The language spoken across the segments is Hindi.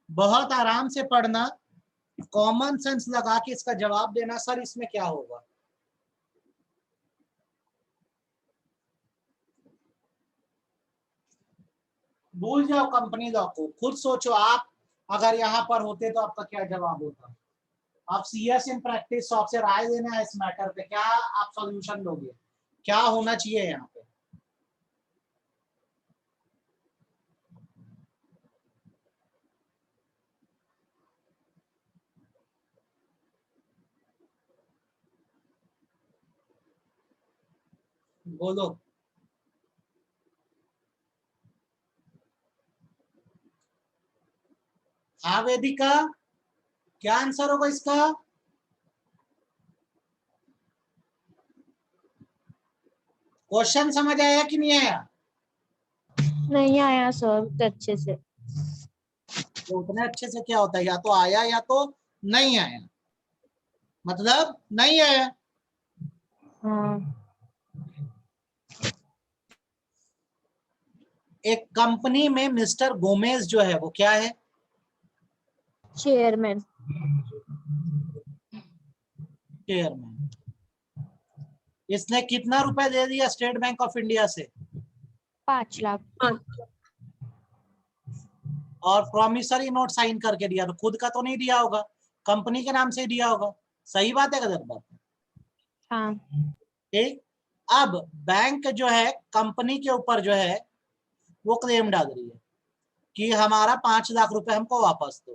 बहुत आराम से पढ़ना, कॉमन सेंस लगा के इसका जवाब देना। सर इसमें क्या होगा? भूल जाओ कंपनी लॉ को, खुद सोचो आप अगर यहाँ पर होते तो आपका क्या जवाब होता। आप सीएस इन प्रैक्टिस, आपसे राय लेना है इस मैटर पे, क्या आप सॉल्यूशन दोगे, क्या होना चाहिए यहाँ पे? बोलो। हाँ वेदिका, क्या आंसर होगा इसका? क्वेश्चन समझ आया कि नहीं आया? नहीं आया सर अच्छे से। तो उतने अच्छे से क्या होता है, या तो आया या तो नहीं आया, मतलब नहीं आया। हाँ। एक कंपनी में मिस्टर गोमेज जो है वो क्या है? चेयरमैन। चेयरमैन। इसने कितना रुपए दे दिया स्टेट बैंक ऑफ इंडिया से? 5 लाख। और प्रॉमिसरी नोट साइन करके दिया, तो खुद का तो नहीं दिया होगा, कंपनी के नाम से ही दिया होगा। सही बात है गलत बात है? हाँ। ठीक। अब बैंक जो है कंपनी के ऊपर जो है वो क्लेम डाल रही है कि हमारा 5 लाख रुपए हमको वापस दो।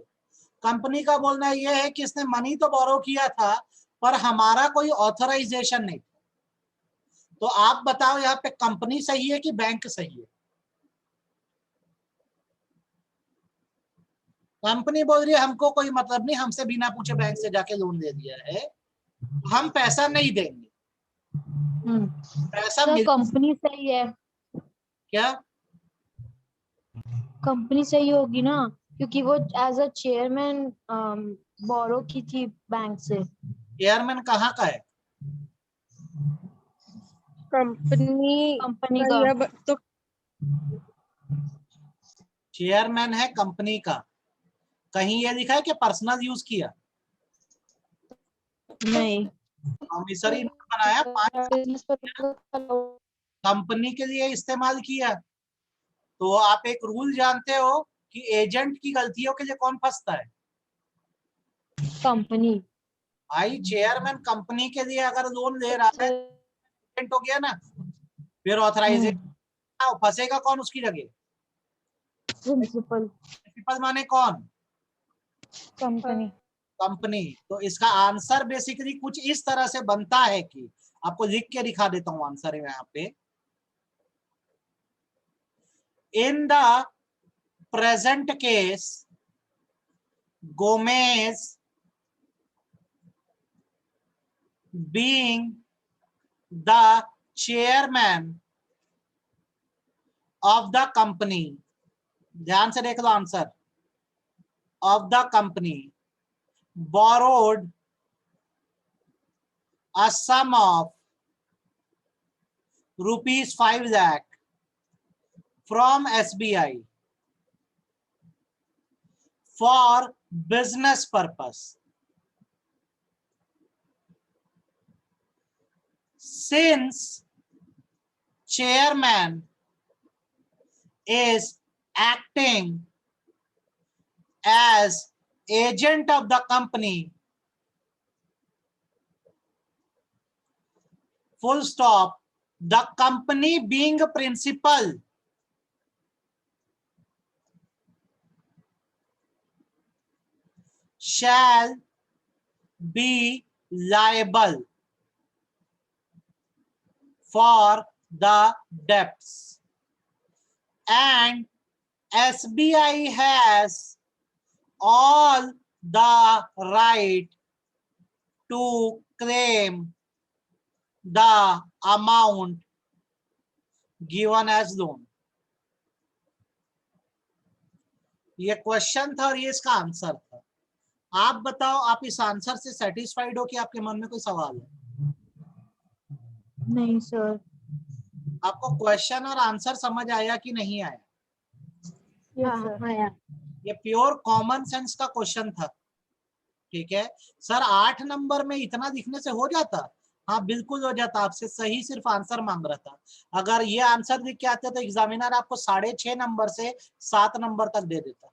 कंपनी का बोलना यह है कि इसने मनी तो बोरो किया था पर हमारा कोई ऑथराइजेशन नहीं था। तो आप बताओ यहाँ पे कंपनी सही है कि बैंक सही है? कंपनी बोल रही है हमको कोई मतलब नहीं, हमसे बिना पूछे बैंक से जाके लोन दे दिया है, हम पैसा नहीं देंगे। पैसा तो मिल कंपनी सही है। क्या? कंपनी सही होगी ना, क्योंकि वो एज अ चेयरमैन बोरो की थी बैंक से। चेयरमैन कहाँ का है? कंपनी का। तो चेयरमैन है कंपनी का। कहीं ये लिखा है कि पर्सनल यूज किया? नहीं। प्रॉमिसरी नोट बनाया, 5 कंपनी के लिए इस्तेमाल किया। तो आप एक रूल जानते हो कि एजेंट की गलतियों के लिए कौन फंसता है? कंपनी। भाई चेयरमैन कंपनी के लिए अगर लोन ले रहा है, एजेंट हो गया ना, फिर ऑथराइजेशन फंसेगा कौन उसकी जगह? प्रिंसिपल। प्रिंसिपल माने कौन? कंपनी। कंपनी। तो इसका आंसर बेसिकली कुछ इस तरह से बनता है कि आपको लिख के दिखा देता हूं आंसर यहाँ पे। In the present case Gomez being the chairman of the company, ध्यान से देख लो answer, of the company borrowed a sum of rupees 5 lakh from SBI for business purpose. Since chairman is acting as agent of the company, full stop, the company being a principal shall be liable for the debts, and SBI has all the right to claim the amount given as loan. ये क्वेश्चन था और ये इसका आंसर था। आप बताओ, आप इस आंसर से सेटिस्फाइड हो कि आपके मन में कोई सवाल है? नहीं सर। आपको क्वेश्चन और आंसर समझ आया कि नहीं आया? हाँ आया। ये प्योर कॉमन सेंस का क्वेश्चन था, ठीक है सर। 8 नंबर में इतना दिखने से हो जाता? हाँ बिल्कुल हो जाता, आपसे सही सिर्फ आंसर मांग रहा था। अगर ये आंसर दिख के आते तो एग्जामिनर आपको 6.5 नंबर से 7 नंबर तक दे देता।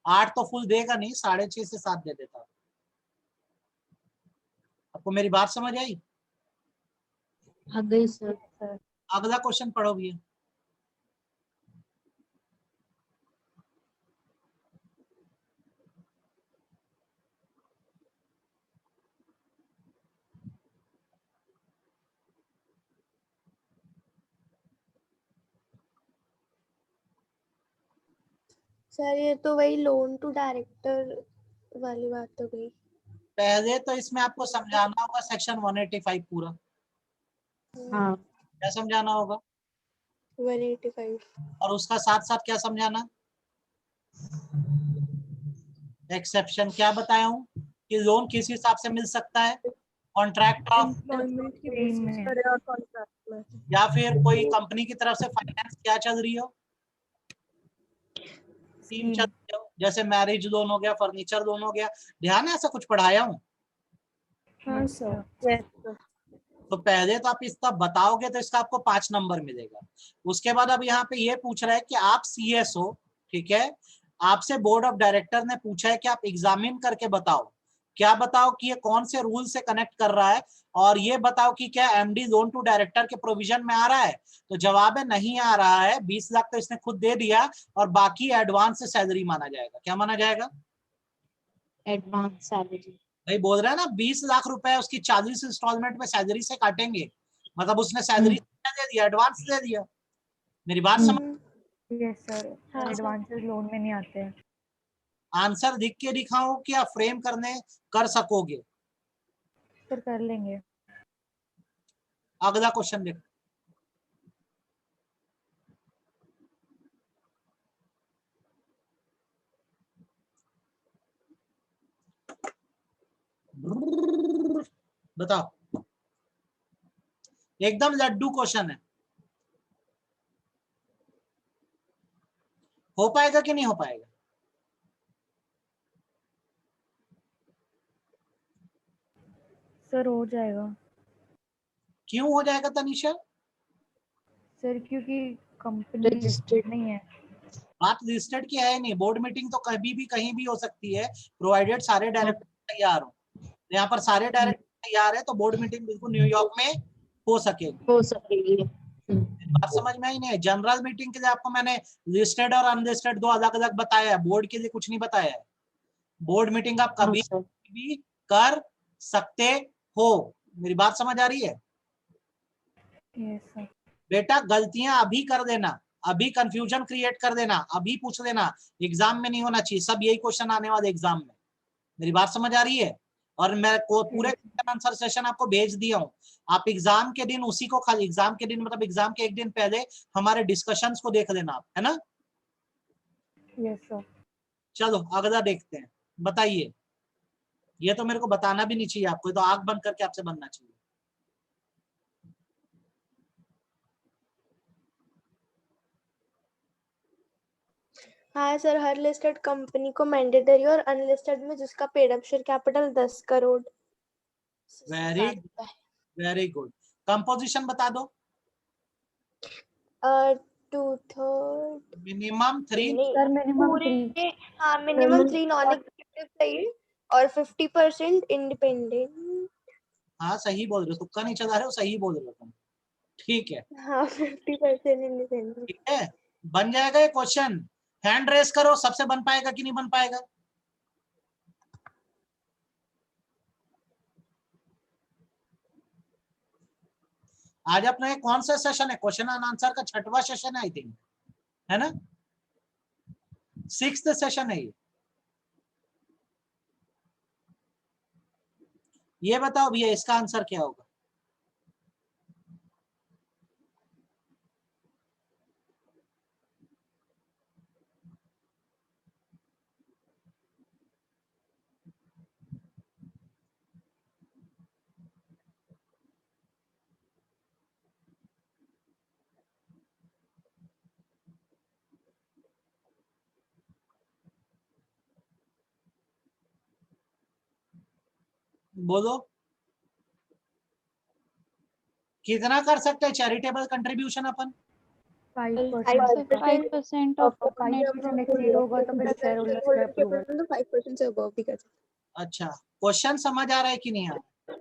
8 तो फुल देगा नहीं, 6.5 से 7 दे देता। आपको मेरी बात समझ आई? आ गई सर। अगला क्वेश्चन पढ़ो भैया। सर ये तो वही लोन टू डायरेक्टर वाली बात हो गई। पहले तो इसमें आपको समझाना होगा सेक्शन 185 पूरा। हाँ क्या समझाना होगा? 185। और उसका साथ साथ क्या समझाना? एक्सेप्शन। क्या बताया हूँ कि लोन किस हिसाब से मिल सकता है? कॉन्ट्रैक्ट ऑफ, एम्प्लॉयमेंट की बेसिस पर और कॉन्ट्रैक्ट में। या फिर कोई कंपनी की तरफ से फाइनेंस क्या चल रही हो, स्कीम चल रही हो, जैसे मैरिज लोन हो गया, फर्नीचर लोन हो गया। ध्यान है ऐसा कुछ पढ़ाया हूँ? हाँ सर। Yes sir. तो पहले तो आप इसका बताओगे तो इसका आपको 5 नंबर मिलेगा। उसके बाद अब यहाँ पे ये पूछ रहा है कि आप सीएस हो, ठीक है, आपसे बोर्ड ऑफ डायरेक्टर ने पूछा है कि आप एग्जामिन करके बताओ। क्या बताओ कि ये कौन से रूल से कनेक्ट कर रहा है, और ये बताओ कि क्या एमडी लोन टू डायरेक्टर के प्रोविजन में आ रहा है। तो जवाब है नहीं आ रहा है। 20 लाख तो इसने खुद दे दिया, और बाकी एडवांस सैलरी माना जाएगा। क्या माना जाएगा? Advance salary. भाई बोल रहा है ना 20 लाख रुपए उसकी 40 इंस्टॉलमेंट में सैलरी से काटेंगे, मतलब उसने सैलरी दे दिया, एडवांस दे दिया। मेरी बात समझ? यस सर, एडवांसेस लोन में नहीं आते हैं। आंसर दिख के दिखाऊं कि आप फ्रेम कर सकोगे? सर कर लेंगे। अगला क्वेश्चन देखो। बताओ, एकदम लड्डू क्वेश्चन है। हो पाएगा कि नहीं हो पाएगा? सर हो जाएगा। क्यों हो जाएगा तनिषा? सर क्योंकि कंपनी लिस्टेड नहीं है। बात लिस्टेड की है नहीं, बोर्ड मीटिंग तो कभी भी कहीं भी हो सकती है, प्रोवाइडेड सारे डायरेक्टर तैयार हो। यहाँ पर सारे डायरेक्टर तैयार है तो बोर्ड मीटिंग बिल्कुल न्यूयॉर्क में हो सकेगी। हो सकेगी। बात समझ में आई नहीं? जनरल मीटिंग के लिए आपको मैंने लिस्टेड और अनलिस्टेड दो अलग अलग बताया है, बोर्ड के लिए कुछ नहीं बताया है। बोर्ड मीटिंग आप कभी भी कर सकते हो। मेरी बात समझ आ रही है? Yes sir. बेटा गलतियां अभी कर देना, अभी कंफ्यूजन क्रिएट कर देना, अभी पूछ लेना, एग्जाम में नहीं होना चाहिए। सब यही क्वेश्चन आने वाले एग्जाम में। मेरी बात समझ आ रही है? और मैं पूरे आंसर सेशन आपको भेज दिया हूँ। आप एग्जाम के दिन उसी को खाली, एग्जाम के दिन मतलब एग्जाम के एक दिन पहले हमारे डिस्कशंस को देख लेना आप, है ना? Yes sir. चलो अगला देखते हैं। बताइए, ये तो मेरे को बताना भी नहीं चाहिए आपको, तो आंख बंद करके आपसे बनना चाहिए। हाँ सर, हर लिस्टेड कंपनी को मैंडेटरी और अनलिस्टेड में जिसका paid up share capital 10 crore. Very very good. Composition बता दो। 2/3 मिनिमम 3। Sir minimum 3। हाँ मिनिमम 3 नॉन एग्जीक्यूटिव चाहिए और 50% इंडिपेंडेंट। हाँ सही बोल रहे हो, तुक्का नहीं चला रहे हो, सही बोल रहे हो तुम। ठीक है, हाँ 50% इंडिपेंडेंट। ठीक है, बन जाएगा ये क्वेश्चन। हैंड रेस करो, सबसे बन पाएगा कि नहीं बन पाएगा? आज अपना कौन सा सेशन है? क्वेश्चन एंड आंसर का 6वां सेशन है आई थिंक, है ना? 6th सेशन है ये बताओ भैया इसका आंसर क्या होगा? बोलो कितना कर सकते हैं charitable contribution upon? 5%। 5% of 5% exceed होगा तो फिर शेयर होल्डर्स का अप्रूवल। तो 5% से अबव भी कर सकते अच्छा, क्वेश्चन समझ आ रहा है कि नहीं आ रहा?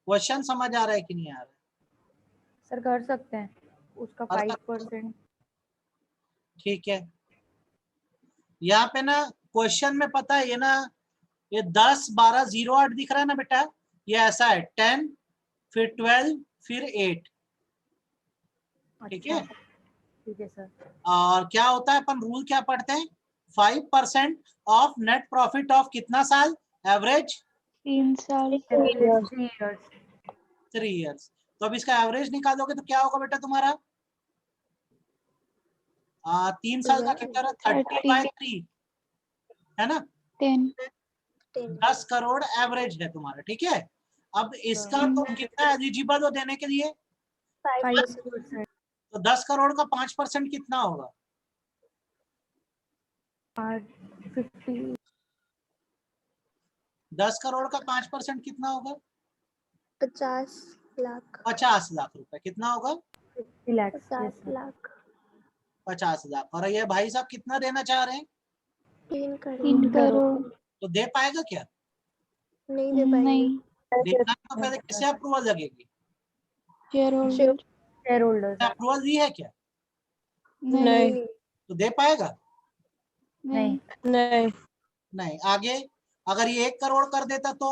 क्वेश्चन समझ आ रहा है कि नहीं आ रहा? सर कर सकते हैं उसका कर सकते 5%। ठीक है, यहाँ पे ना क्वेश्चन में पता है ये ना, ये 10 12 0 8 दिख रहा है ना बेटा, ये ऐसा है 10 फिर 12 फिर 8, ठीक है। ठीक है सर। और क्या होता है, अपन रूल क्या पढ़ते हैं, 5% ऑफ नेट प्रॉफिट ऑफ कितना साल एवरेज? 3 साल। 3 years। 3 इयर्स। तो अब इसका एवरेज निकालोगे तो क्या होगा बेटा तुम्हारा? 3 साल का कितना? 30/3 है ना, 10 10 करोड़ एवरेज है तुम्हारा, ठीक है। अब इसका तो कितना एलिजिबल हो देने के लिए? 5%। तो 10 करोड़ का 5% कितना होगा? 50। 10 करोड़ का 5% कितना होगा? 50 लाख। 50 लाख रुपए। कितना होगा? 50 lakhs। 50 लाख। 50 लाख। और ये भाई साहब कितना देना चाह रहे हैं? 3 3 करोड़। करोड़। तो दे पाएगा क्या? नहीं दे पाएंगे। नहीं, देखना है तो पहले किससे अप्रूवल लगेगी? Share holder. Share holders. Approval दी है क्या? नहीं, तो दे पाएगा? नहीं, नहीं। आगे अगर ये 1 करोड़ कर देता तो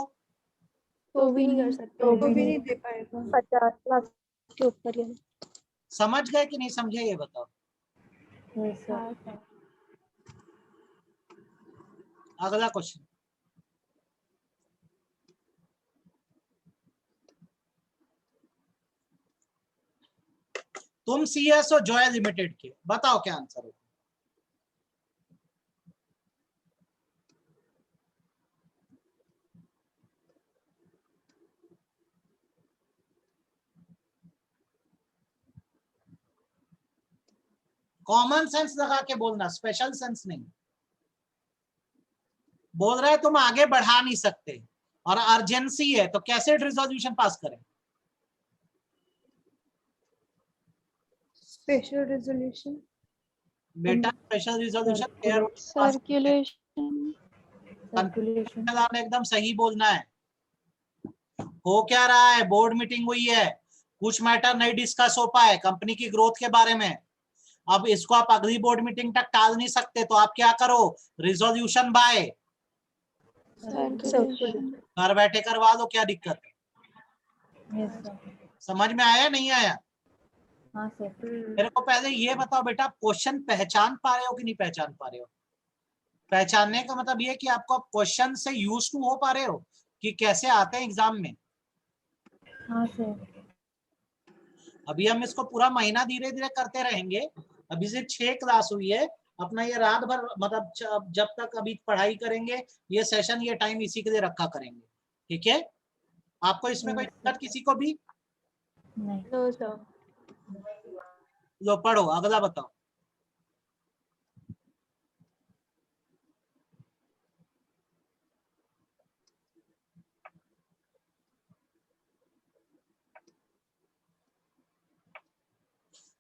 भी नहीं कर सकते। तो भी नहीं दे पाएगा। 50 लाख के ऊपर ही। समझ गए कि नहीं समझे, ये बताओ। Yes, sir। अगला क्वेश्चन, तुम सीएस हो जॉय लिमिटेड के, बताओ क्या आंसर होगा? कॉमन सेंस लगा के बोलना, स्पेशल सेंस नहीं। बोल रहे तुम आगे बढ़ा नहीं सकते और अर्जेंसी है, तो कैसे रिजोल्यूशन पास करें? Special resolution. बेटा स्पेशल रिजोल्यूशन सर्कुलेशन। एकदम सही बोलना है। हो क्या रहा है, बोर्ड मीटिंग हुई है, कुछ मैटर नहीं डिस्कस हो पाए कंपनी की ग्रोथ के बारे में। अब इसको आप अगली बोर्ड मीटिंग तक टाल नहीं सकते, तो आप क्या करो, रिजोल्यूशन बाय सर्कुलेशन। घर बैठे करवा दो, क्या दिक्कत है? Yes, sir। समझ में आया नहीं आया? हाँ सर। मेरे को पहले ये बताओ बेटा, क्वेश्चन पहचान पा रहे हो कि नहीं पहचान पा रहे हो? पहचानने का मतलब ये कि आपको क्वेश्चन से यूज टू हो पा रहे हो कि कैसे आते हैं एग्जाम में। हाँ सर। अभी हम इसको पूरा महीना धीरे धीरे करते रहेंगे। अभी सिर्फ 6 क्लास हुई है, अपना ये रात भर मतलब जब तक अभी पढ़ाई करेंगे, ये सेशन ये टाइम इसी के लिए रखा करेंगे, ठीक है। आपको इसमें कोई दिक्कत किसी को भी? नहीं। No sir. लो पढ़ो, अगला बताओ।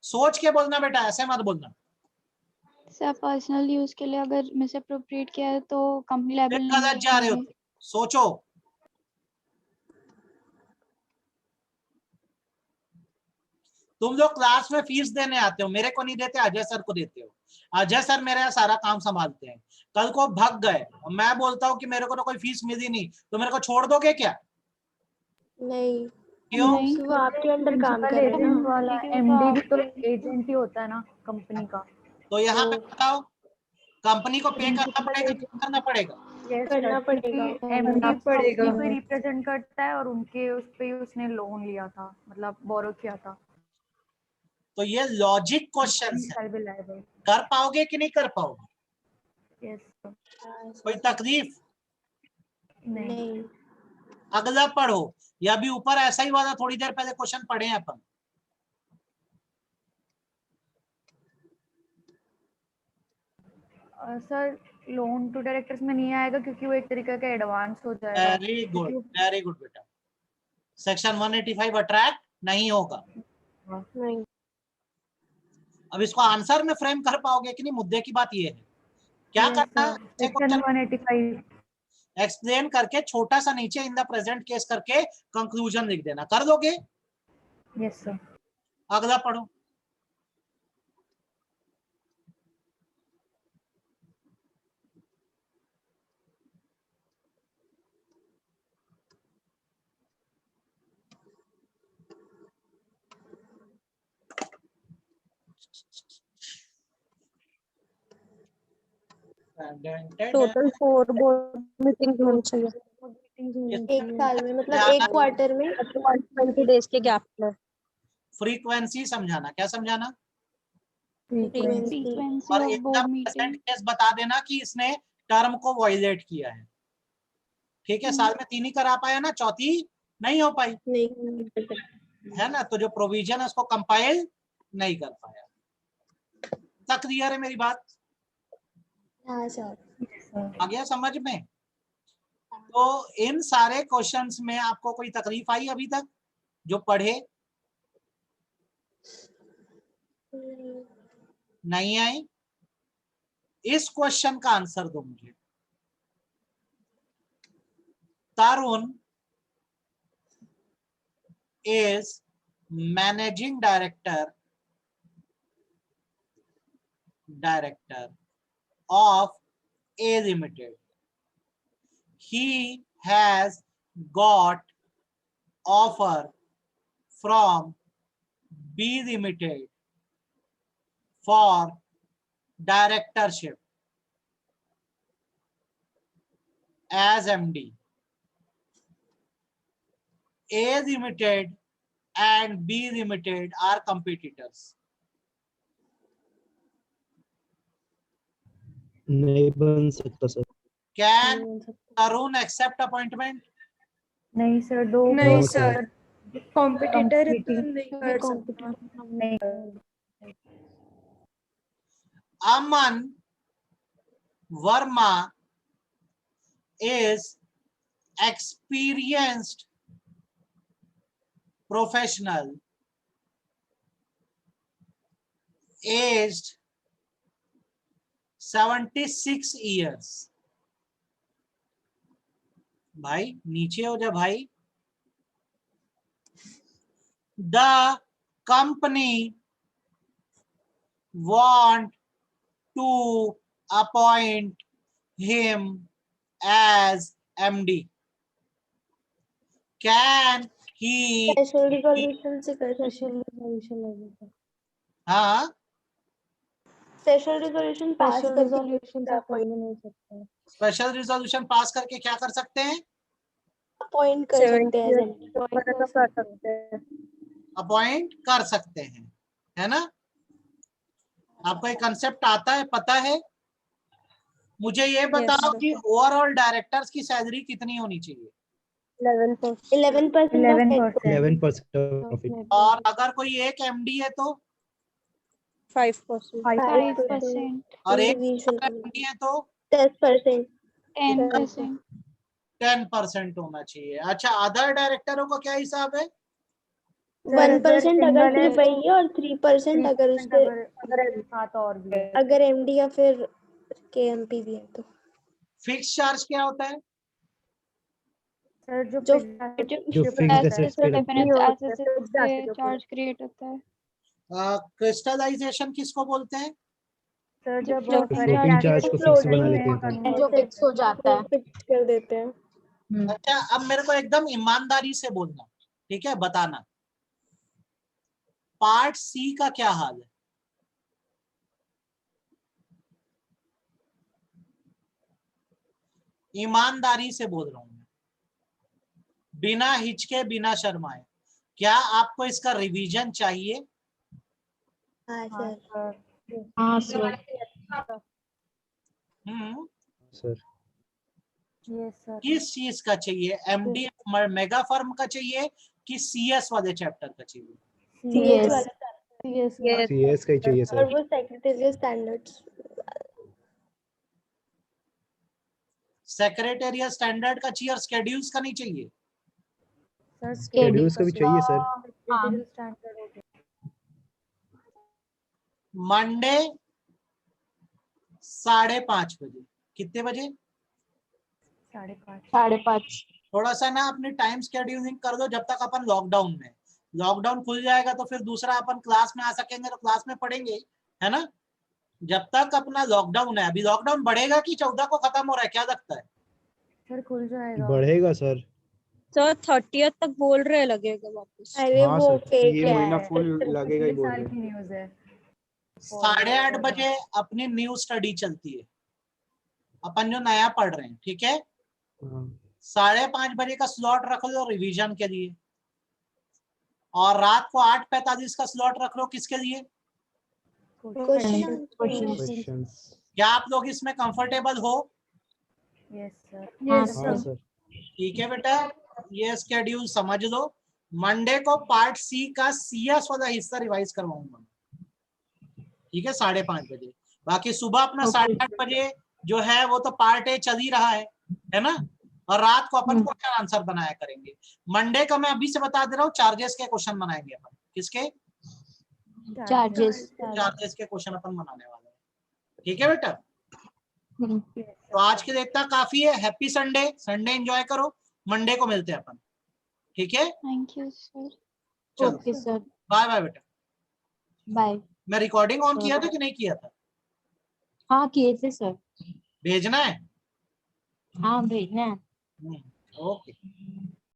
सोच के बोलना बेटा, ऐसे मत बोलना। सर पर्सनल यूज के लिए अगर मिस अप्रोप्रिएट किया है तो कंपनी लायबल नहीं गलत जा रहे हो, होगी। सोचो। तुम जो क्लास में फीस देने आते हो, मेरे को नहीं देते, अजय सर को देते हो। अजय सर मेरे यहाँ सारा काम संभालते हैं। कल को भाग गए और मैं बोलता हूँ कि मेरे को तो कोई फीस मिली नहीं, तो मेरे को छोड़ दोगे क्या? नहीं, क्यों? नहीं, वो आपके अंडर काम कर रहे हैं एजेंट ना। वाला क्योंकि वो एमडी भी तो आपके- एजेंट ही होता है ना कंपनी का। तो यहाँ पे तो बताओ, कंपनी को पे करना पड़ेगा, नहीं करना पड़ेगा? यस करना सर, पड़ेगा। एमडी पड़ेगा पे रिप्रेजेंट करता है और उनके उस पे उसने लोन लिया था, मतलब बोरो किया था। तो ये लॉजिक क्वेश्चन है, कर पाओगे कि नहीं कर पाओगे? Yes sir. कोई तकलीफ? नहीं। अगला पढ़ो, या भी ऊपर ऐसा ही वाला थोड़ी देर पहले क्वेश्चन पढ़े हैं अपन। सर लोन टू डायरेक्टर्स में नहीं आएगा क्योंकि वो एक तरीके का एडवांस हो जाएगा। वेरी गुड बेटा। सेक्शन 185 अट्रैक्ट नहीं होगा। नहीं। अब इसको आंसर में फ्रेम कर पाओगे कि नहीं, मुद्दे की बात ये है। क्या करना है, सेक्शन 185 एक्सप्लेन करके छोटा सा नीचे इन द प्रेजेंट केस करके कंक्लूजन लिख देना। कर दोगे? Yes sir. अगला पढ़ो। टोटल 4 बोर्ड मीटिंग होनी चाहिए एक साल में, मतलब एक क्वार्टर में 120 डेज के गैप में। फ्रीक्वेंसी समझाना। क्या समझाना? फ्रीक्वेंसी और of in the board present meeting. Case बता देना कि इसने टर्म को वायलेट किया है। ठीक है, साल में 3 ही करा पाया ना, चौथी नहीं हो पाई नहीं है ना, तो जो प्रोविजन है उसको कंपाइल नहीं कर पाया। तक क्लियर है मेरी बात? हाँ सर। आ गया समझ में? तो इन सारे क्वेश्चंस में आपको कोई तकलीफ आई अभी तक जो पढ़े? नहीं आई? इस क्वेश्चन का आंसर दो मुझे। तरुण is managing director of A Limited. He has got offer from B Limited for directorship as MD. A Limited and B Limited are competitors. नहीं बन सकता sir. Can Tarun accept appointment? नहीं सर, दो नहीं सर। कॉम्पिटिटर नहीं कर सकता। नहीं। Aman Verma is experienced professional, aged 76 years. भाई नीचे हो जा भाई। The company want to appoint him as MD. Can he? Special resolution से कर सकते रिजोल्यूशन हाँ, स्पेशल रिजोल्यूशन पास स्पेशल कर रिजोल्यूशन से कोई नहीं सकता। स्पेशल रिजोल्यूशन पास करके क्या कर सकते हैं? अपॉइंट कर सकते हैं as MD। कर सकते हैं। अपॉइंट कर सकते हैं, है ना? आपको एक कंसेप्ट आता है, पता है? मुझे ये बताओ कि ओवरऑल डायरेक्टर्स की सैलरी कितनी होनी चाहिए? 11%। 11% प्रॉफिट। और अगर कोई एक एमडी है तो? 5%। 5%। और एक इंडिविजुअल एमडी है तो 10%। 10%। 10% होना चाहिए। अच्छा, अदर डायरेक्टरों का क्या हिसाब है? 1% अगर सिर्फ वही है और 3% अगर उसके साथ और भी है। अगर एमडी या फिर केएमपी भी है तो। फिक्स चार्ज क्या होता है? सर जो जो फिक्स्ड एसेट्स पे लगता है। डिफरेंस एसेट्स से चार्ज क्रिएट होता है। क्रिस्टलाइजेशन किसको बोलते हैं? सर जब जो फ्लोटिंग चार्ज को फिक्स बना लेते हैं। जो फिक्स हो जाता है। फिक्स कर देते हैं। अच्छा, अब मेरे को एकदम ईमानदारी से बोलना, ठीक है? बताना पार्ट सी का क्या हाल है? ईमानदारी से बोल रहा हूं मैं, बिना हिचके बिना शर्माए। क्या आपको इसका रिवीजन चाहिए? हाँ सर। हाँ सर। Sir yes sir. किस चीज का चाहिए? एमडी मेगा फर्म का चाहिए कि सीएस वाले चैप्टर का चाहिए? सीएस सीएस का ही चाहिए और सर। वो सेक्रेटरी स्टैंडर्ड्स। सेक्रेटेरियल स्टैंडर्ड का चाहिए और स्केड्यूल्स का नहीं चाहिए? सर शेड्यूल्स का भी चाहिए सर। हाँ। स्टैंडर्ड हो गया। मंडे 5:30 बजे, कितने बजे? 5:30। 5:30। थोड़ा सा ना अपनी टाइम स्केड्यूलिंग कर दो जब तक अपन लॉकडाउन में। लॉकडाउन खुल जाएगा तो फिर दूसरा अपन क्लास में आ सकेंगे तो क्लास में पढ़ेंगे, है ना। जब तक अपना लॉकडाउन है, अभी लॉकडाउन बढ़ेगा कि 14 को खत्म हो रहा है, क्या लगता है? सर खुल जाएगा। बढ़ेगा सर। सर 30th तक बोल रहे लगेगा वापस। अरे हाँ वो सर, फेक ये है। महीना फुल लगेगा ही पिछले बोल साल रहे की हैं। न्यूज़ है। 8:30 बजे अपनी न्यू स्टडी चलती है, अपन जो नया पढ़ रहे हैं, ठीक है। हाँ 5:30 बजे का स्लॉट रख लो रिवीजन के लिए, और रात को 8:45 का स्लॉट रख लो किसके लिए? Question questions. क्या आप लोग इसमें कंफर्टेबल हो? Yes sir. हाँ हाँ सर। सर। ठीक है बेटा, ये स्केड्यूल समझ लो। मंडे को पार्ट सी का सीएस वाला हिस्सा रिवाइज करवाऊंगा, ठीक है, 5:30 बजे। बाकी सुबह अपना 8:30 बजे जो है वो तो पार्ट ए चल ही रहा है ना। और रात को अपन क्वेश्चन आंसर बनाया करेंगे। मंडे का मैं अभी से बता दे रहा हूँ, चार्जेस के क्वेश्चन बनाएंगे अपन। किसके? चार्जेस। चार्जेस के क्वेश्चन अपन बनाने वाले हैं, ठीक है बेटा। तो आज के लिए इतना काफी है। हैप्पी संडे, संडे एंजॉय करो। मंडे को मिलते हैं अपन, ठीक है। Thank you sir. चलो ओके सर, बाय बाय बेटा। बाय। मैं रिकॉर्डिंग ऑन किया था कि नहीं किया था? हाँ किए थे सर। भेजना है? हाँ भेजना है। ओके।